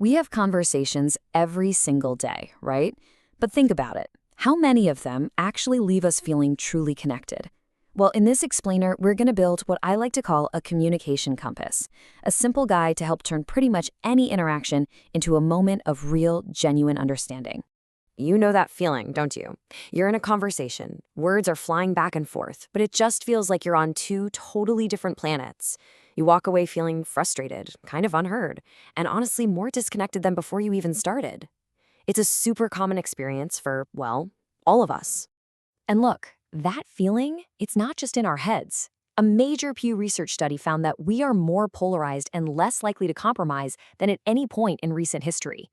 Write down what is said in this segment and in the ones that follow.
We have conversations every single day, right? But think about it. How many of them actually leave us feeling truly connected? Well, in this explainer, we're going to build what I like to call a communication compass, a simple guide to help turn pretty much any interaction into a moment of real, genuine understanding. You know that feeling, don't you? You're in a conversation, words are flying back and forth, but it just feels like you're on two totally different planets. You walk away feeling frustrated, kind of unheard, and honestly more disconnected than before you even started. It's a super common experience for, well, all of us. And look, that feeling, it's not just in our heads. A major Pew Research study found that we are more polarized and less likely to compromise than at any point in recent history.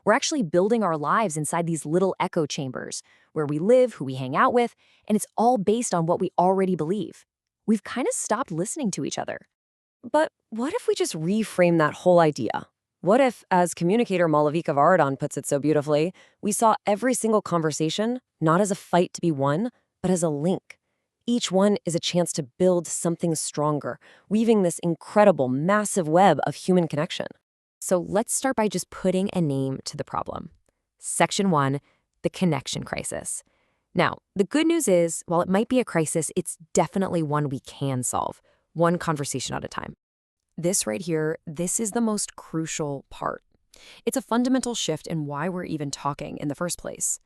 We're actually building our lives inside these little echo chambers, where we live, who we hang out with, and it's all based on what we already believe. We've kind of stopped listening to each other. But what if we just reframe that whole idea? What if, as communicator Malavika Varadhan puts it so beautifully, we saw every single conversation not as a fight to be won, but as a link? Each one is a chance to build something stronger, weaving this incredible, massive web of human connection. So let's start by just putting a name to the problem. Section 1, the connection crisis. Now, the good news is, while it might be a crisis, it's definitely one we can solve, one conversation at a time. This right here, this is the most crucial part. It's a fundamental shift in why we're even talking in the first place.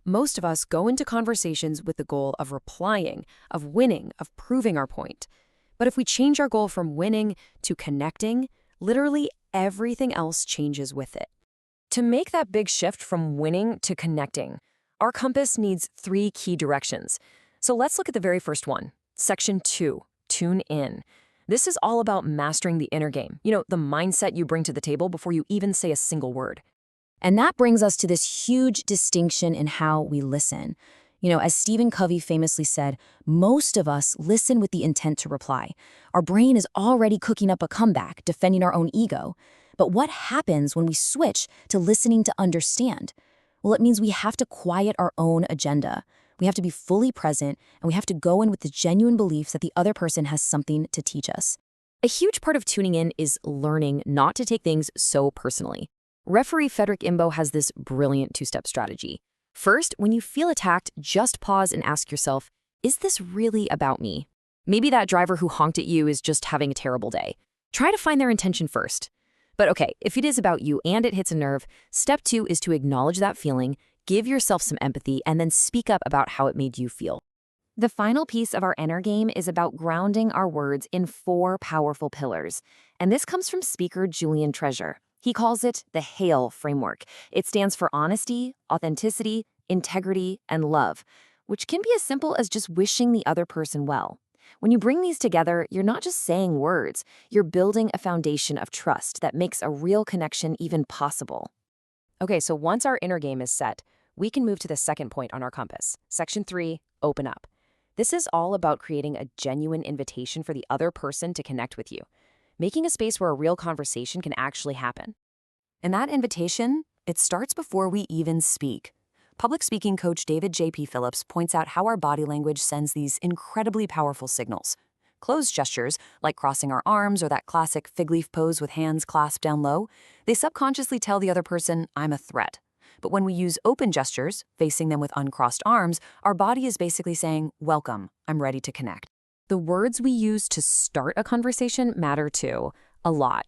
Most of us go into conversations with the goal of replying, of winning, of proving our point. But if we change our goal from winning to connecting, literally everything else changes with it. To make that big shift from winning to connecting, our compass needs 3 key directions. So let's look at the very first one, Section 2, tune in. This is all about mastering the inner game, the mindset you bring to the table before you even say a single word. And that brings us to this huge distinction in how we listen. As Stephen Covey famously said, most of us listen with the intent to reply. Our brain is already cooking up a comeback, defending our own ego. But what happens when we switch to listening to understand? Well, it means we have to quiet our own agenda. We have to be fully present, and we have to go in with the genuine beliefs that the other person has something to teach us. A huge part of tuning in is learning not to take things so personally. Referee Frederick Imbo has this brilliant 2-step strategy. First, when you feel attacked, just pause and ask yourself, is this really about me? Maybe that driver who honked at you is just having a terrible day. Try to find their intention first. But okay, if it is about you and it hits a nerve, step 2 is to acknowledge that feeling, give yourself some empathy, and then speak up about how it made you feel. The final piece of our inner game is about grounding our words in 4 powerful pillars. And this comes from speaker Julian Treasure. He calls it the HAIL framework. It stands for honesty, authenticity, integrity, and love, which can be as simple as just wishing the other person well. When you bring these together, you're not just saying words, you're building a foundation of trust that makes a real connection even possible. Okay, so once our inner game is set, we can move to the second point on our compass. Section 3, open up. This is all about creating a genuine invitation for the other person to connect with you, making a space where a real conversation can actually happen. And that invitation, it starts before we even speak. Public speaking coach David J.P. Phillips points out how our body language sends these incredibly powerful signals. Closed gestures, like crossing our arms or that classic fig leaf pose with hands clasped down low, they subconsciously tell the other person, I'm a threat. But when we use open gestures, facing them with uncrossed arms, our body is basically saying, welcome, I'm ready to connect. The words we use to start a conversation matter too, a lot.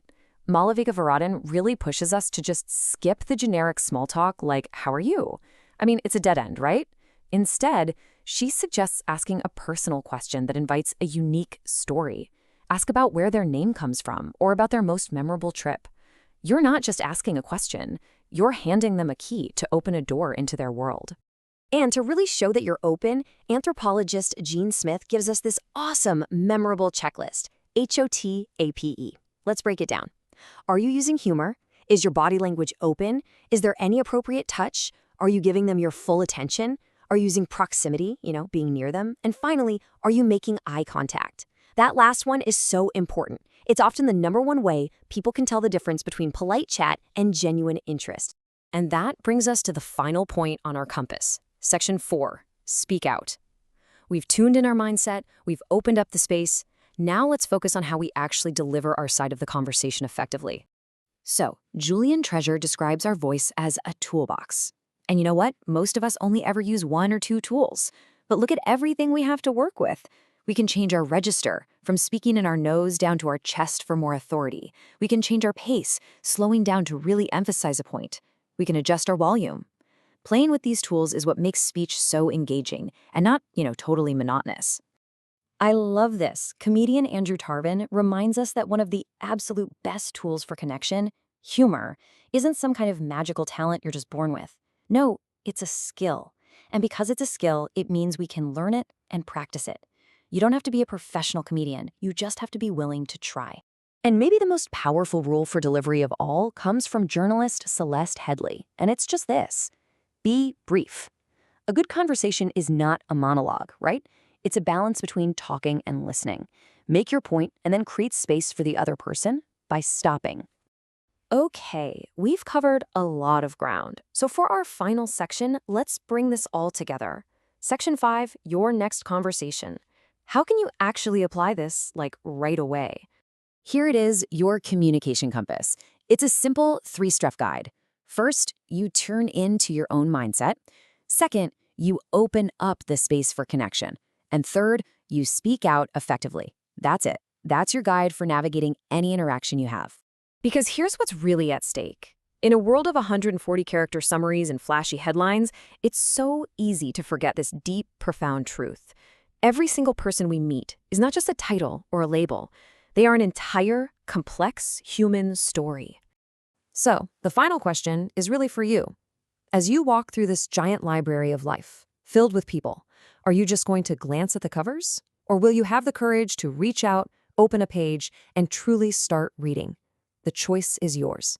Malavika Varadhan really pushes us to just skip the generic small talk like, how are you? I mean, it's a dead end, right? Instead, she suggests asking a personal question that invites a unique story. Ask about where their name comes from or about their most memorable trip. You're not just asking a question, you're handing them a key to open a door into their world. And to really show that you're open, anthropologist Gene Smith gives us this awesome, memorable checklist, HOTAPE. Let's break it down. Are you using humor? Is your body language open? Is there any appropriate touch? Are you giving them your full attention? Are you using proximity, being near them? And finally, are you making eye contact? That last one is so important. It's often the #1 way people can tell the difference between polite chat and genuine interest. And that brings us to the final point on our compass. Section 4, speak out. We've tuned in our mindset, we've opened up the space. Now let's focus on how we actually deliver our side of the conversation effectively. So, Julian Treasure describes our voice as a toolbox. And you know what? Most of us only ever use one or two tools. But look at everything we have to work with. We can change our register, from speaking in our nose down to our chest for more authority. We can change our pace, slowing down to really emphasize a point. We can adjust our volume. Playing with these tools is what makes speech so engaging and not, totally monotonous. I love this. Comedian Andrew Tarvin reminds us that one of the absolute best tools for connection, humor, isn't some kind of magical talent you're just born with. No, it's a skill. And because it's a skill, it means we can learn it and practice it. You don't have to be a professional comedian. You just have to be willing to try. And maybe the most powerful rule for delivery of all comes from journalist Celeste Headley, and it's just this: be brief. A good conversation is not a monologue, right? It's a balance between talking and listening. Make your point and then create space for the other person by stopping. Okay, we've covered a lot of ground. So for our final section, let's bring this all together. Section 5, your next conversation. How can you actually apply this, right away? Here it is, your communication compass. It's a simple 3-step guide. First, you turn into your own mindset. Second, you open up the space for connection. And third, you speak out effectively. That's it. That's your guide for navigating any interaction you have. Because here's what's really at stake. In a world of 140-character summaries and flashy headlines, it's so easy to forget this deep, profound truth. Every single person we meet is not just a title or a label. They are an entire, complex human story. So, the final question is really for you. As you walk through this giant library of life, filled with people, are you just going to glance at the covers? Or will you have the courage to reach out, open a page, and truly start reading? The choice is yours.